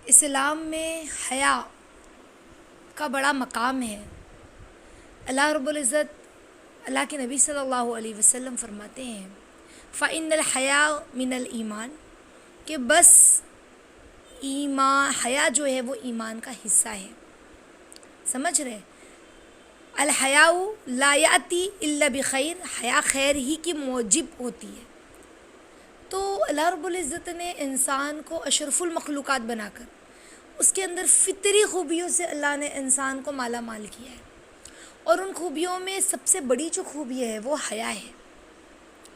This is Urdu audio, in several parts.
اسلام میں حیا کا بڑا مقام ہے۔ اللہ رب العزت، اللہ کے نبی صلی اللہ علیہ وسلم فرماتے ہیں فَإِنَّ الْحَيَاءَ مِنَ الْإِيمَانِ، کہ بس ایمان، حیا جو ہے وہ ایمان کا حصہ ہے۔ سمجھ رہے؟ الحیاء لا یاتی الا بخیر، حیا خیر ہی کی موجب ہوتی ہے۔ تو اللہ رب العزت نے انسان کو اشرف المخلوقات بنا کر اس کے اندر فطری خوبیوں سے اللہ نے انسان کو مالا مال کیا ہے، اور ان خوبیوں میں سب سے بڑی جو خوبی ہے وہ حیا ہے۔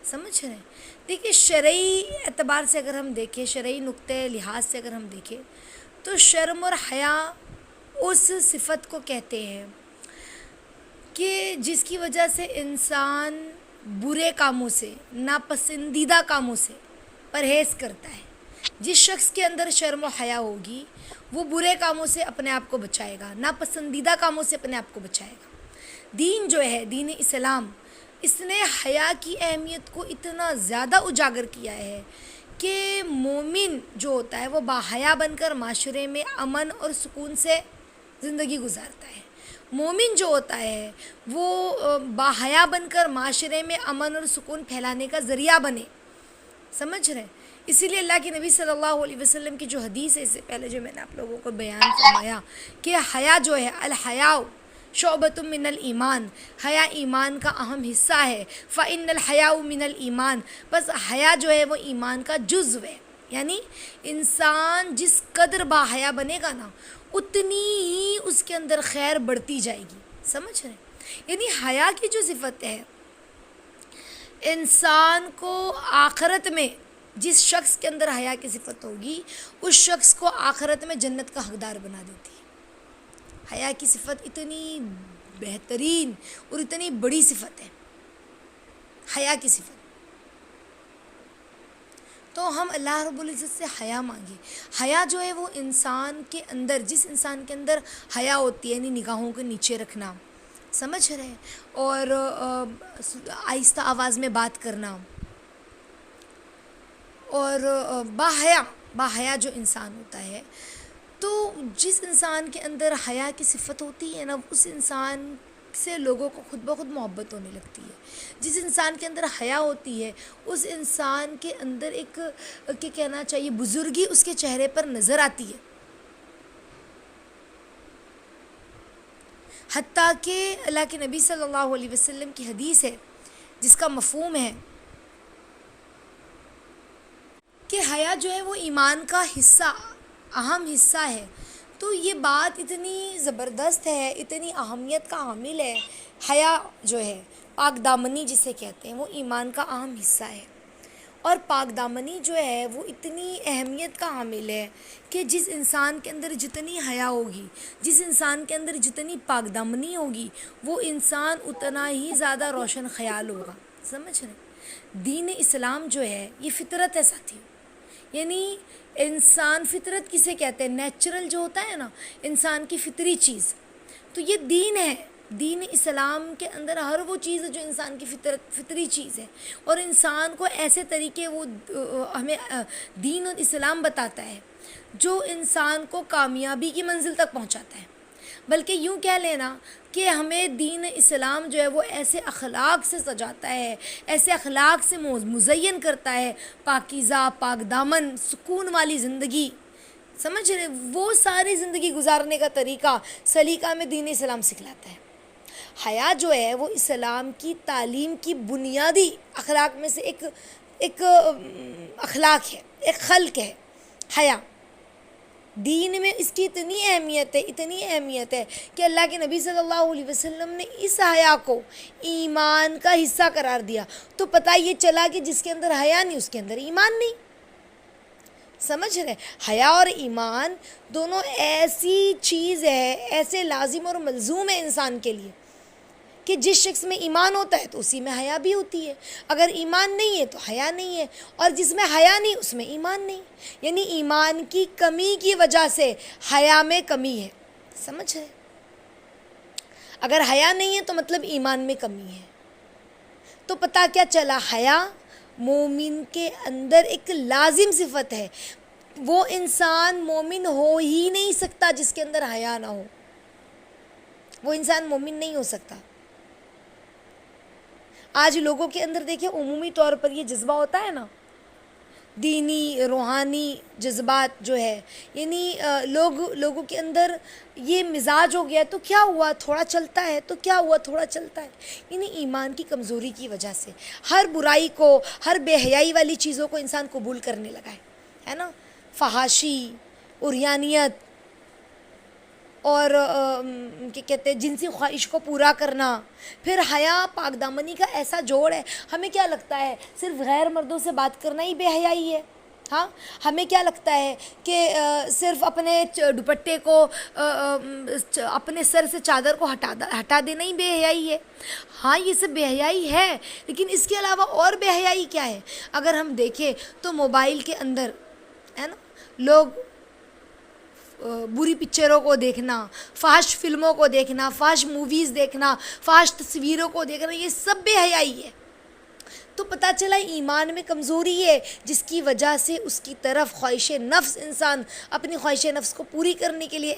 سمجھ رہے ہیں؟ دیکھیے، شرعی اعتبار سے اگر ہم دیکھیں، شرعی نقطۂ لحاظ سے اگر ہم دیکھیں تو شرم اور حیا اس صفت کو کہتے ہیں کہ جس کی وجہ سے انسان برے کاموں سے، ناپسندیدہ کاموں سے پرہیز کرتا ہے۔ جس شخص کے اندر شرم و حیا ہوگی وہ برے کاموں سے اپنے آپ کو بچائے گا، ناپسندیدہ کاموں سے اپنے آپ کو بچائے گا۔ دین جو ہے، دین اسلام، اس نے حیا کی اہمیت کو اتنا زیادہ اجاگر کیا ہے کہ مومن جو ہوتا ہے وہ باحیا بن کر معاشرے میں امن اور سکون سے زندگی گزارتا ہے۔ مومن جو ہوتا ہے وہ باحیا بن کر معاشرے میں امن اور سکون پھیلانے کا ذریعہ بنے۔ سمجھ رہے ہیں؟ اسی لیے اللہ کے نبی صلی اللہ علیہ وسلم کی جو حدیث ہے، اس سے پہلے جو میں نے آپ لوگوں کو بیان فرمایا کہ حیا جو ہے، الحیاء شعبۃ من الایمان، حیا ایمان کا اہم حصہ ہے۔ فإن الحیاء من الایمان، بس حیا جو ہے وہ ایمان کا جزو ہے۔ یعنی انسان جس قدر باحیا بنے گا نا، اتنی ہی اس کے اندر خیر بڑھتی جائے گی۔ سمجھ رہے ہیں؟ یعنی حیا کی جو صفت ہے، انسان کو آخرت میں جس شخص کے اندر حیا کی صفت ہوگی، اس شخص کو آخرت میں جنت کا حقدار بنا دیتی ہے۔ حیا کی صفت اتنی بہترین اور اتنی بڑی صفت ہے، حیا کی صفت۔ تو ہم اللہ رب العزت سے حیا مانگے۔ حیا جو ہے وہ انسان کے اندر، جس انسان کے اندر حیا ہوتی ہے، یعنی نگاہوں کے نیچے رکھنا، سمجھ رہے ہیں، اور آہستہ آواز میں بات کرنا، اور باحیا جو انسان ہوتا ہے، تو جس انسان کے اندر حیا کی صفت ہوتی ہے نا، اس انسان سے لوگوں کو خود بخود محبت ہونے لگتی ہے۔ جس انسان کے اندر حیا ہوتی ہے، اس انسان کے اندر ایک کیا کہنا چاہیے، بزرگی اس کے چہرے پر نظر آتی ہے۔ حتیٰ کہ اللہ کے نبی صلی اللہ علیہ وسلم کی حدیث ہے جس کا مفہوم ہے کہ حیا جو ہے وہ ایمان کا حصہ، اہم حصہ ہے۔ تو یہ بات اتنی زبردست ہے، اتنی اہمیت کا حامل ہے۔ حیا جو ہے، پاک دامنی جسے کہتے ہیں، وہ ایمان کا اہم حصہ ہے۔ اور پاک دامنی جو ہے وہ اتنی اہمیت کا حامل ہے کہ جس انسان کے اندر جتنی حیا ہوگی، جس انسان کے اندر جتنی پاک دامنی ہوگی، وہ انسان اتنا ہی زیادہ روشن خیال ہوگا۔ سمجھ رہے ہیں؟ دین اسلام جو ہے یہ فطرت ہے ساتھی، یعنی انسان، فطرت کسے کہتے ہیں؟ نیچرل جو ہوتا ہے نا، انسان کی فطری چیز، تو یہ دین ہے۔ دین اسلام کے اندر ہر وہ چیز ہے جو انسان کی فطری چیز ہے، اور انسان کو ایسے طریقے وہ ہمیں دین اور اسلام بتاتا ہے جو انسان کو کامیابی کی منزل تک پہنچاتا ہے۔ بلکہ یوں کہہ لینا کہ ہمیں دین اسلام جو ہے وہ ایسے اخلاق سے سجاتا ہے، ایسے اخلاق سے مزین کرتا ہے، پاکیزہ، پاک دامن، سکون والی زندگی، سمجھ رہے، وہ ساری زندگی گزارنے کا طریقہ، سلیقہ میں دین اسلام سکھلاتا ہے۔ حیا جو ہے وہ اسلام کی تعلیم کی بنیادی اخلاق میں سے ایک اخلاق ہے، ایک خلق ہے حیا۔ دین میں اس کی اتنی اہمیت ہے کہ اللہ کے نبی صلی اللہ علیہ وسلم نے اس حیا کو ایمان کا حصہ قرار دیا۔ تو پتہ یہ چلا کہ جس کے اندر حیا نہیں، اس کے اندر ایمان نہیں۔ سمجھ رہے؟ حیا اور ایمان دونوں ایسی چیز ہے، ایسے لازم اور ملزوم ہے انسان کے لیے کہ جس شخص میں ایمان ہوتا ہے تو اسی میں حیا بھی ہوتی ہے، اگر ایمان نہیں ہے تو حیا نہیں ہے، اور جس میں حیا نہیں اس میں ایمان نہیں۔ یعنی ایمان کی کمی کی وجہ سے حیا میں کمی ہے۔ سمجھ رہے؟ اگر حیا نہیں ہے تو مطلب ایمان میں کمی ہے۔ تو پتہ کیا چلا؟ حیا مومن کے اندر ایک لازم صفت ہے۔ وہ انسان مومن ہو ہی نہیں سکتا جس کے اندر حیا نہ ہو. وہ انسان مومن نہیں ہو سکتا. آج لوگوں کے اندر دیکھیں عمومی طور پر یہ جذبہ ہوتا ہے نا، دینی روحانی جذبات جو ہے، یعنی لوگوں کے اندر یہ مزاج ہو گیا تو کیا ہوا تھوڑا چلتا ہے، تو کیا ہوا تھوڑا چلتا ہے. یعنی ایمان کی کمزوری کی وجہ سے ہر برائی کو، ہر بے حیائی والی چیزوں کو انسان قبول کرنے لگا ہے نا. فحاشی، عریانیت، اور کیا کہتے ہیں جنسی خواہش کو پورا کرنا. پھر حیا پاک دامنی کا ایسا جوڑ ہے، ہمیں کیا لگتا ہے صرف غیر مردوں سے بات کرنا ہی بے حیائی ہے. ہاں، ہمیں کیا لگتا ہے کہ صرف اپنے دوپٹے کو اپنے سر سے چادر کو ہٹا دینا ہی بے حیائی ہے. ہاں، یہ سب بے حیائی ہے، لیکن اس کے علاوہ اور بے حیائی کیا ہے؟ اگر ہم دیکھیں تو موبائل کے اندر ہے نا لوگ بری پکچروں کو دیکھنا، فحش فلموں کو دیکھنا، فحش موویز دیکھنا، فحش تصویروں کو دیکھنا، یہ سب بے حیائی ہے. تو پتہ چلا ایمان میں کمزوری ہے، جس کی وجہ سے اس کی طرف خواہش نفس، انسان اپنی خواہش نفس کو پوری کرنے کے لیے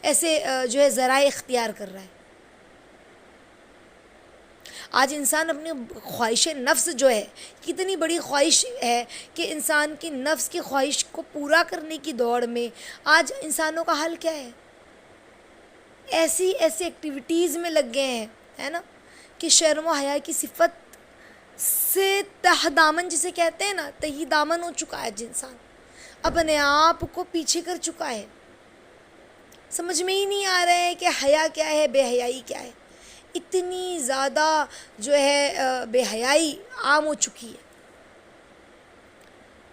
ایسے جو ہے ذرائع اختیار کر رہا ہے. آج انسان اپنی خواہش نفس جو ہے، کتنی بڑی خواہش ہے کہ انسان کی نفس کی خواہش کو پورا کرنے کی دوڑ میں آج انسانوں کا حل کیا ہے؟ ایسی ایکٹیویٹیز میں لگ گئے ہیں ہے نا کہ شرم و حیا کی صفت سے تہ دامن جسے کہتے ہیں نا، تہی دامن ہو چکا ہے. انسان اپنے آپ کو پیچھے کر چکا ہے. سمجھ میں ہی نہیں آ رہا ہے کہ حیا کیا ہے، بے حیائی کیا ہے. اتنی زیادہ جو ہے بے حیائی عام ہو چکی ہے.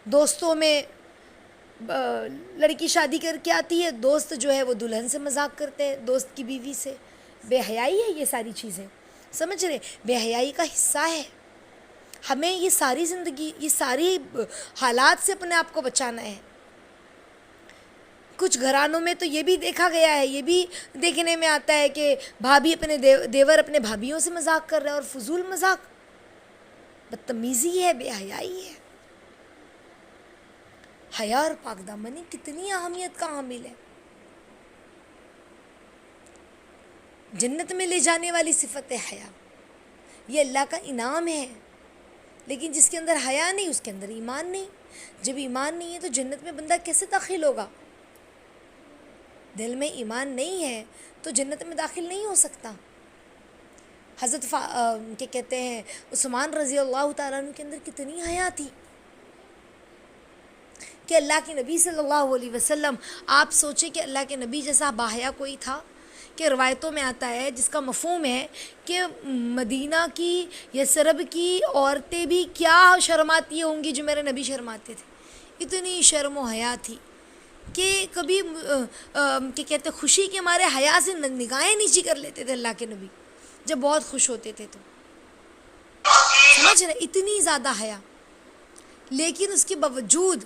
دوستوں میں لڑکی شادی کر کے آتی ہے، دوست جو ہے وہ دلہن سے مذاق کرتے ہیں، دوست کی بیوی سے. بے حیائی ہے یہ ساری چیزیں، سمجھ رہے؟ بے حیائی کا حصہ ہے. ہمیں یہ ساری زندگی، یہ ساری حالات سے اپنے آپ کو بچانا ہے. کچھ گھرانوں میں تو یہ بھی دیکھا گیا ہے، یہ بھی دیکھنے میں آتا ہے کہ بھابھی اپنے دیور اپنے بھابھیوں سے مذاق کر رہے ہیں، اور فضول مذاق، بدتمیزی ہے، بے حیائی ہے. حیا اور پاک دامنی کتنی اہمیت کا حامل ہے. جنت میں لے جانے والی صفت ہے حیا، یہ اللہ کا انعام ہے. لیکن جس کے اندر حیا نہیں، اس کے اندر ایمان نہیں. جب ایمان نہیں ہے تو جنت میں بندہ کیسے داخل ہوگا؟ دل میں ایمان نہیں ہے تو جنت میں داخل نہیں ہو سکتا. حضرت کیا کہتے ہیں عثمان رضی اللہ تعالیٰ عنہ کے اندر کتنی حیا تھی کہ اللہ کے نبی صلی اللہ علیہ وسلم، آپ سوچیں کہ اللہ کے نبی جیسا باحیا کوئی تھا؟ کہ روایتوں میں آتا ہے، جس کا مفہوم ہے کہ مدینہ کی، یثرب کی عورتیں بھی کیا شرماتی ہوں گی جو میرے نبی شرماتے تھے. اتنی شرم و حیا تھی کہ کبھی کیا کہتے خوشی کے مارے حیا سے نگاہیں نیچی کر لیتے تھے اللہ کے نبی جب بہت خوش ہوتے تھے. تو سمجھ رہے اتنی زیادہ حیا. لیکن اس کے باوجود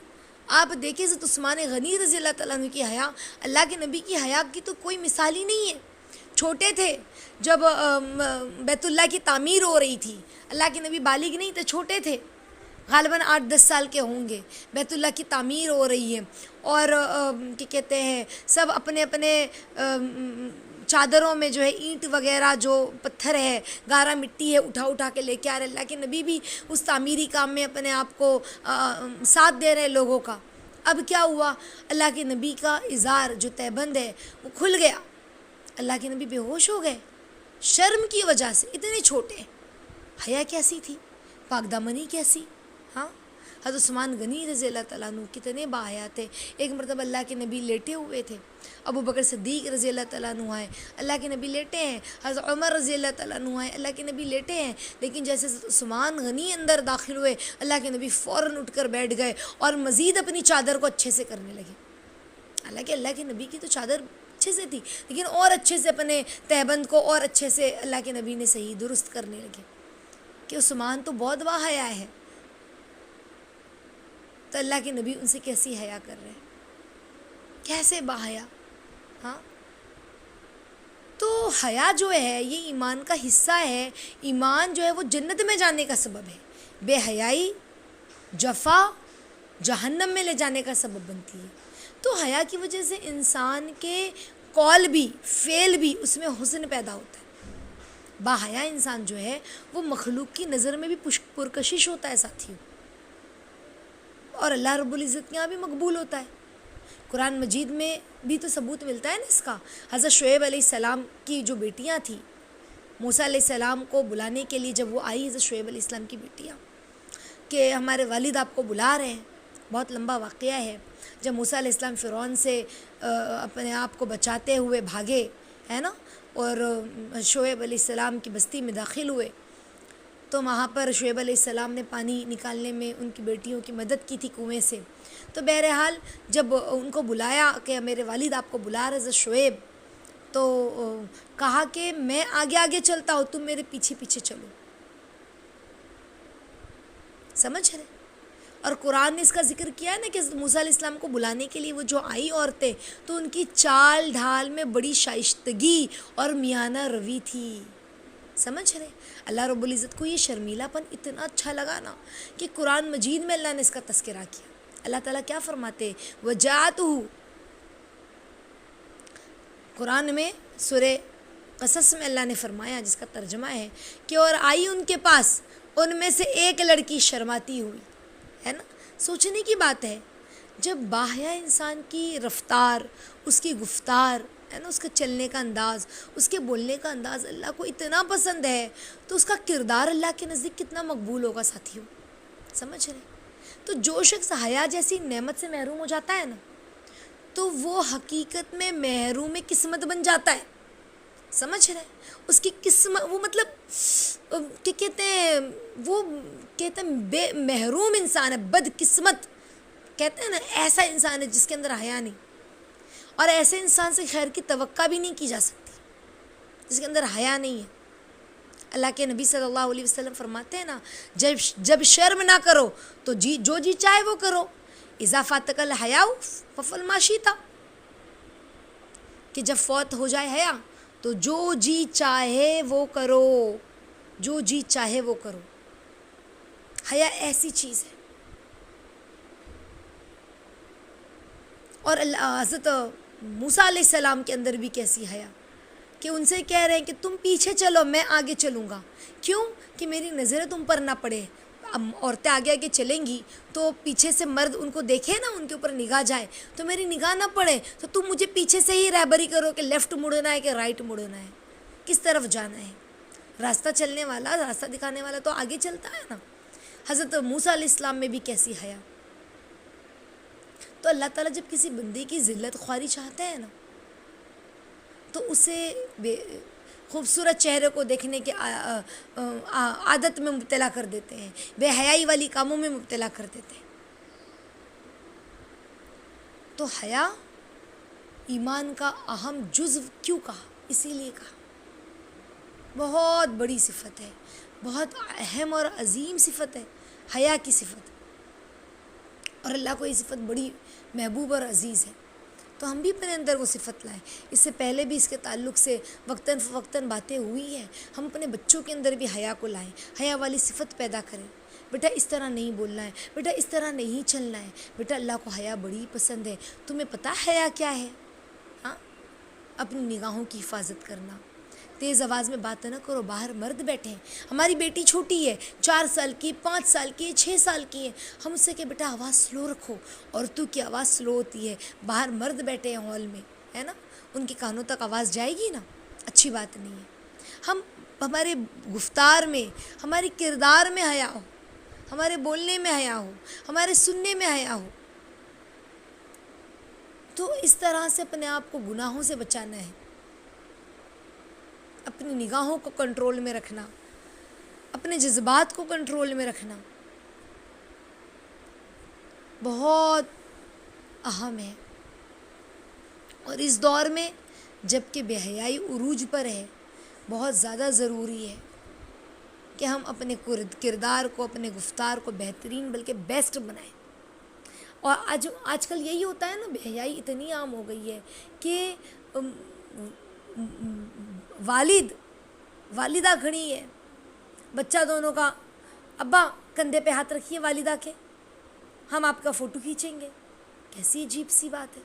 آپ دیکھیں حضرت عثمان غنی رضی اللہ تعالیٰ عنہ کی حیا، اللہ کے نبی کی حیا کی تو کوئی مثال ہی نہیں ہے. چھوٹے تھے جب بیت اللہ کی تعمیر ہو رہی تھی، اللہ کے نبی بالغ نہیں تھے، چھوٹے تھے، غالباً 8-10 سال کے ہوں گے. بیت اللہ کی تعمیر ہو رہی ہے اور کیا کہتے ہیں سب اپنے اپنے چادروں میں جو ہے اینٹ وغیرہ، جو پتھر ہے، گارا مٹی ہے، اٹھا کے لے کے آ رہے. اللہ کے نبی بھی اس تعمیری کام میں اپنے آپ کو ساتھ دے رہے لوگوں کا. اب کیا ہوا؟ اللہ کے نبی کا ازار جو تہبند ہے وہ کھل گیا. اللہ کے نبی بے ہوش ہو گئے شرم کی وجہ سے. اتنے چھوٹے، حیا کیسی تھی، پاک دامنی کیسی. ہاں، حضرت عثمان غنی رضی اللہ تعالیٰ عنہ کتنے باحیا تھے. ایک مرتبہ اللہ کے نبی لیٹے ہوئے تھے، ابو بکر صدیق رضی اللہ تعالیٰ عنہ آئے، اللہ کے نبی لیٹے ہیں. حضرت عمر رضی اللہ تعالیٰ عنہ آئے، اللہ کے نبی لیٹے ہیں. لیکن جیسے عثمان غنی اندر داخل ہوئے، اللہ کے نبی فوراً اٹھ کر بیٹھ گئے اور مزید اپنی چادر کو اچھے سے کرنے لگے. حالانکہ اللہ کے نبی کی تو چادر اچھے سے تھی، لیکن اور اچھے سے اپنے تہبند کو اور اچھے سے اللہ کے نبی نے صحیح درست کرنے لگے کہ عثمان تو بہت باحیا ہے. تو اللہ کے نبی ان سے کیسی حیا کر رہے ہیں، کیسے باحیا. ہاں، تو حیا جو ہے یہ ایمان کا حصہ ہے. ایمان جو ہے وہ جنت میں جانے کا سبب ہے. بے حیائی، جفا جہنم میں لے جانے کا سبب بنتی ہے. تو حیا کی وجہ سے انسان کے قول بھی فعل بھی اس میں حسن پیدا ہوتا ہے. باحیا انسان جو ہے وہ مخلوق کی نظر میں بھی پرکشش ہوتا ہے ساتھیوں, اور اللہ رب العزت کے یہاں بھی مقبول ہوتا ہے. قرآن مجید میں بھی تو ثبوت ملتا ہے نا اس کا. حضرت شعیب علیہ السلام کی جو بیٹیاں تھیں, موسیٰ علیہ السلام کو بلانے کے لیے جب وہ آئی, حضرت شعیب علیہ السلام کی بیٹیاں, کہ ہمارے والد آپ کو بلا رہے ہیں. بہت لمبا واقعہ ہے. جب موسیٰ علیہ السلام فرعون سے اپنے آپ کو بچاتے ہوئے بھاگے, ہے نا, اور شعیب علیہ السلام کی بستی میں داخل ہوئے, تو وہاں پر شعیب علیہ السلام نے پانی نکالنے میں ان کی بیٹیوں کی مدد کی تھی کنویں سے. تو بہرحال جب ان کو بلایا کہ میرے والد آپ کو بلا رہے حضرت شعیب, تو کہا کہ میں آگے آگے چلتا ہوں, تم میرے پیچھے پیچھے چلو. سمجھ رہے؟ اور قرآن نے اس کا ذکر کیا ہے نا کہ موسیٰ علیہ السلام کو بلانے کے لیے وہ جو آئی عورتیں, تو ان کی چال ڈھال میں بڑی شائستگی اور میانہ روی تھی. سمجھ رہے؟ اللہ رب العزت کو یہ شرمیلا پن اتنا اچھا لگا نا کہ قرآن مجید میں اللہ نے اس کا تذکرہ کیا. اللہ تعالیٰ کیا فرماتے, وَجَاءَتُهُ, قرآن میں سورہ قصص میں اللہ نے فرمایا, جس کا ترجمہ ہے کہ اور آئی ان کے پاس ان میں سے ایک لڑکی شرماتی ہوئی. ہے نا, سوچنے کی بات ہے, جب باحیا انسان کی رفتار, اس کی گفتار, ہے نا, اس کا چلنے کا انداز, اس کے بولنے کا انداز اللہ کو اتنا پسند ہے, تو اس کا کردار اللہ کے نزدیک کتنا مقبول ہوگا ساتھیوں. سمجھ رہے؟ تو جو شخص حیا جیسی نعمت سے محروم ہو جاتا ہے نا, تو وہ حقیقت میں محروم قسمت بن جاتا ہے. سمجھ رہے؟ اس کی قسمت, وہ مطلب کہ کہتے ہیں بے محروم انسان ہے, بد قسمت کہتے ہیں نا, ایسا انسان ہے جس کے اندر حیا نہیں. اور ایسے انسان سے خیر کی توقع بھی نہیں کی جا سکتی جس کے اندر حیا نہیں ہے. اللہ کے نبی صلی اللہ علیہ وسلم فرماتے ہیں نا, جب شرم نہ کرو تو جو جی چاہے وہ کرو. اذا فاتک الحیاء فافعل ما شئت, کہ جب فوت ہو جائے حیا تو جو جی چاہے وہ کرو, جو جی چاہے وہ کرو. حیا ایسی چیز ہے. اور حضرت موسیٰ علیہ السلام کے اندر بھی کیسی حیا, کہ ان سے کہہ رہے ہیں کہ تم پیچھے چلو, میں آگے چلوں گا. کیوں؟ کہ میری نظریں تم پر نہ پڑے. اب عورتیں آگے آگے چلیں گی تو پیچھے سے مرد ان کو دیکھے نا, ان کے اوپر نگاہ جائے, تو میری نگاہ نہ پڑے, تو تم مجھے پیچھے سے ہی رہبری کرو کہ لیفٹ مڑنا ہے کہ رائٹ مڑنا ہے, کس طرف جانا ہے. راستہ چلنے والا, راستہ دکھانے والا تو آگے چلتا ہے نا. حضرت موسیٰ علیہ السلام میں بھی کیسی حیا. تو اللہ تعالیٰ جب کسی بندے کی ذلت خواری چاہتا ہے نا, تو اسے خوبصورت چہرے کو دیکھنے کے عادت میں مبتلا کر دیتے ہیں, بے حیائی والی کاموں میں مبتلا کر دیتے ہیں. تو حیا ایمان کا اہم جزو کیوں کہا؟ اسی لیے کہا. بہت بڑی صفت ہے, بہت اہم اور عظیم صفت ہے حیا کی صفت, اور اللہ کو یہ صفت بڑی محبوب اور عزیز ہے. تو ہم بھی اپنے اندر وہ صفت لائیں. اس سے پہلے بھی اس کے تعلق سے وقتاً فوقتاً باتیں ہوئی ہیں. ہم اپنے بچوں کے اندر بھی حیا کو لائیں, حیا والی صفت پیدا کریں. بیٹا اس طرح نہیں بولنا ہے, بیٹا اس طرح نہیں چلنا ہے, بیٹا اللہ کو حیا بڑی پسند ہے. تمہیں پتہ حیا کیا ہے؟ ہاں, اپنی نگاہوں کی حفاظت کرنا. تیز آواز میں بات نہ کرو, باہر مرد بیٹھے ہیں. ہماری بیٹی چھوٹی ہے, 4 سال کی, 5 سال کی, 6 سال کی ہے. ہم اس سے کہ بیٹا آواز سلو رکھو, عورتوں کی آواز سلو ہوتی ہے. باہر مرد بیٹھے ہیں ہال میں, ہے نا, ان کے کانوں تک آواز جائے گی نا, اچھی بات نہیں ہے. ہمارے گفتار میں, ہمارے کردار میں حیا ہو, ہمارے بولنے میں حیا ہو, ہمارے سننے میں حیا ہو. تو اس طرح سے اپنے آپ کو گناہوں سے بچانا ہے, اپنی نگاہوں کو کنٹرول میں رکھنا, اپنے جذبات کو کنٹرول میں رکھنا بہت اہم ہے. اور اس دور میں جب کہ بے حیائی عروج پر ہے, بہت زیادہ ضروری ہے کہ ہم اپنے کردار کو, اپنے گفتار کو بہترین بلکہ بیسٹ بنائیں. اور آج کل یہی ہوتا ہے نا, بے حیائی اتنی عام ہو گئی ہے کہ والدہ کھڑی ہے, بچہ دونوں کا, ابا کندھے پہ ہاتھ رکھیے والدہ کے, ہم آپ کا فوٹو کھینچیں گے. کیسی عجیب سی بات ہے.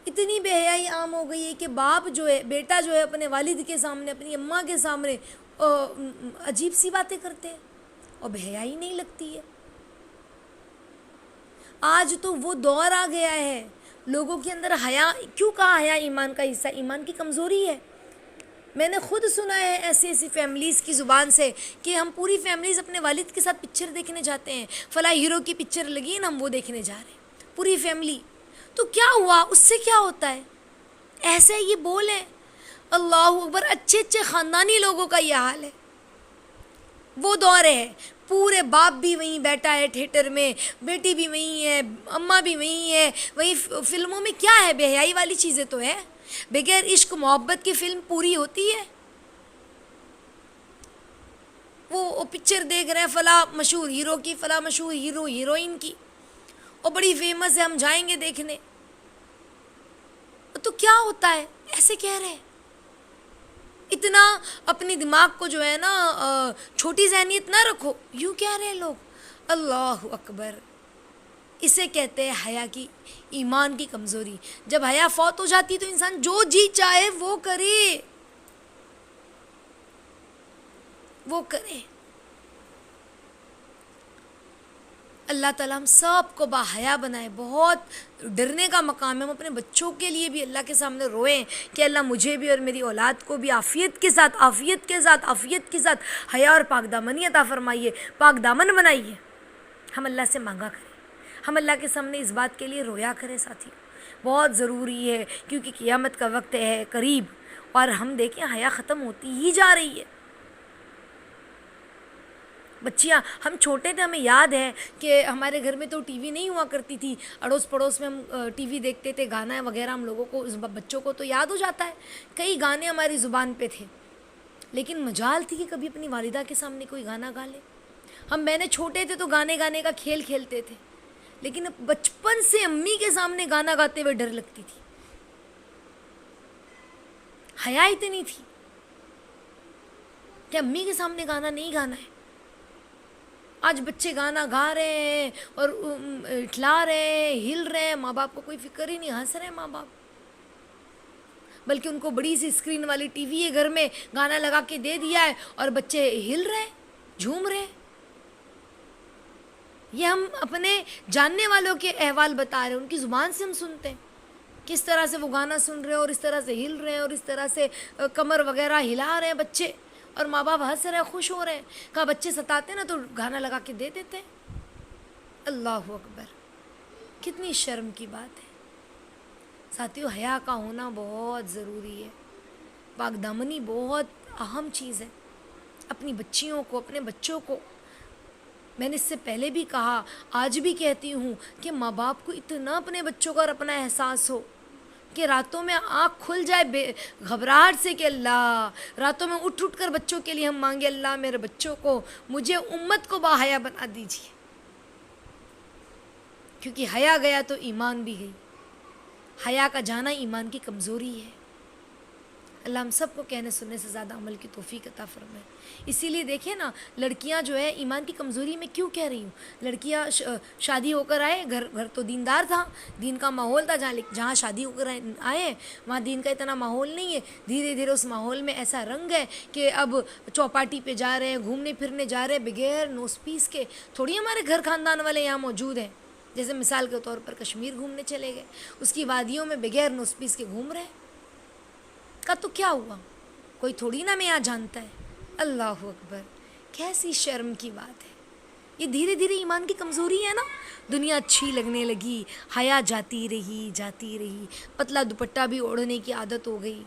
اتنی بے حیائی عام ہو گئی ہے کہ باپ جو ہے، بیٹا جو ہے اپنے والد کے سامنے، اپنی اماں کے سامنے عجیب سی باتیں کرتے ہیں اور بے حیائی نہیں لگتی ہے. آج تو وہ دور آ گیا ہے لوگوں کے اندر حیا. کیوں کہا حیا ایمان کا حصہ؟ ایمان کی کمزوری ہے. میں نے خود سنا ہے ایسی ایسی فیملیز کی زبان سے کہ ہم پوری فیملیز اپنے والد کے ساتھ پکچر دیکھنے جاتے ہیں، فلاں ہیرو کی پکچر لگی ہے نا، ہم وہ دیکھنے جا رہے ہیں پوری فیملی. تو کیا ہوا؟ اس سے کیا ہوتا ہے؟ ایسے یہ بولیں. اللہ اکبر. اچھے اچھے خاندانی لوگوں کا یہ حال ہے. وہ دور ہے پورے باپ بھی وہیں بیٹھا ہے تھیٹر میں، بیٹی بھی وہیں ہے، اماں بھی وہیں ہے. وہیں فلموں میں کیا ہے؟ بے حیائی والی چیزیں تو ہے. بغیر عشق محبت کی فلم پوری ہوتی ہے؟ وہ پکچر دیکھ رہے ہیں فلاں مشہور ہیرو کی، فلاں مشہور ہیرو ہیروئن کی، اور بڑی فیمس ہے، ہم جائیں گے دیکھنے. تو کیا ہوتا ہے؟ ایسے کہہ رہے ہیں. اتنا اپنی دماغ کو جو ہے نا چھوٹی ذہنیت نہ رکھو. یوں کہہ رہے ہیں لوگ. اللہ اکبر. اسے کہتے ہیں حیا کی، ایمان کی کمزوری. جب حیا فوت ہو جاتی تو انسان جو جی چاہے وہ کرے، وہ کرے. اللہ تعالیٰ ہم سب کو باحیا بنائے. بہت ڈرنے کا مقام ہے. ہم اپنے بچوں کے لیے بھی اللہ کے سامنے روئیں کہ اللہ مجھے بھی اور میری اولاد کو بھی عافیت کے ساتھ حیا اور پاک دامنی عطا فرمائیے، پاک دامن بنائیے. ہم اللہ سے مانگا کریں، ہم اللہ کے سامنے اس بات کے لیے رویا کریں. ساتھی بہت ضروری ہے، کیونکہ قیامت کا وقت ہے قریب، اور ہم دیکھیں حیا ختم ہوتی ہی جا رہی ہے. بچیاں، ہم چھوٹے تھے، ہمیں یاد ہے کہ ہمارے گھر میں تو ٹی وی نہیں ہوا کرتی تھی. اڑوس پڑوس میں ہم ٹی وی دیکھتے تھے، گانا وغیرہ ہم لوگوں کو، بچوں کو تو یاد ہو جاتا ہے. کئی گانے ہماری زبان پہ تھے، لیکن مجال تھی کہ کبھی اپنی والدہ کے سامنے کوئی گانا گا لے. میں نے چھوٹے تھے تو گانے گانے کا کھیل کھیلتے تھے، لیکن بچپن سے امی کے سامنے گانا گاتے ہوئے ڈر لگتی تھی. حیا اتنی تھی کہ امی کے سامنے گانا نہیں گانا ہے. آج بچے گانا گا رہے ہیں اور اٹھلا رہے ہیں، ہل رہے ہیں، ماں باپ کو کوئی فکر ہی نہیں. ہنس رہے ہیں ماں باپ، بلکہ ان کو بڑی سی اسکرین والی ٹی وی ہے گھر میں، گانا لگا کے دے دیا ہے اور بچے ہل رہے ہیں، جھوم رہے ہیں. یہ ہم اپنے جاننے والوں کے احوال بتا رہے ہیں، ان کی زبان سے ہم سنتے ہیں کس طرح سے وہ گانا سن رہے ہیں اور اس طرح سے ہل رہے ہیں اور اس طرح سے کمر وغیرہ ہلا رہے ہیں بچے، اور ماں باپ ہنس رہے ہیں، خوش ہو رہے ہیں. کہا بچے ستاتے نا تو گانا لگا کے دے دیتے. اللہ اکبر. کتنی شرم کی بات ہے. ساتھیو، حیا کا ہونا بہت ضروری ہے. پاک دامنی بہت اہم چیز ہے. اپنی بچیوں کو، اپنے بچوں کو، میں نے اس سے پہلے بھی کہا، آج بھی کہتی ہوں کہ ماں باپ کو اتنا اپنے بچوں کا اور اپنا احساس ہو کہ راتوں میں آنکھ کھل جائے گھبراہٹ سے کہ اللہ، راتوں میں اٹھ کر بچوں کے لیے ہم مانگے، اللہ میرے بچوں کو، مجھے امت کو باحیا بنا دیجیے. کیونکہ حیا گیا تو ایمان بھی گئی. حیا کا جانا ایمان کی کمزوری ہے. اللہ ہم سب کو کہنے سننے سے زیادہ عمل کی توفیق عطا فرمائے. اسی لیے دیکھیں نا، لڑکیاں جو ہے ایمان کی کمزوری میں کیوں کہہ رہی ہوں، لڑکیاں شادی ہو کر آئے، گھر تو دیندار تھا، دین کا ماحول تھا، جہاں شادی ہو کر آئے وہاں دین کا اتنا ماحول نہیں ہے. دھیرے دھیرے اس ماحول میں ایسا رنگ ہے کہ اب چوپاٹی پہ جا رہے ہیں، گھومنے پھرنے جا رہے ہیں بغیر نوس پیس کے. تھوڑی ہمارے گھر خاندان والے یہاں موجود ہیں، جیسے مثال کے طور پر کشمیر گھومنے چلے گئے، اس کی وادیوں میں بغیر نوس پیس کے گھوم رہے ہیں. کا تو کیا ہوا؟ کوئی تھوڑی نہ میں یہاں جانتا ہے. اللہ اکبر. کیسی شرم کی بات ہے. یہ دھیرے دھیرے ایمان کی کمزوری ہے نا. دنیا اچھی لگنے لگی، حیا جاتی رہی، پتلا دوپٹہ بھی اوڑھنے کی عادت ہو گئی.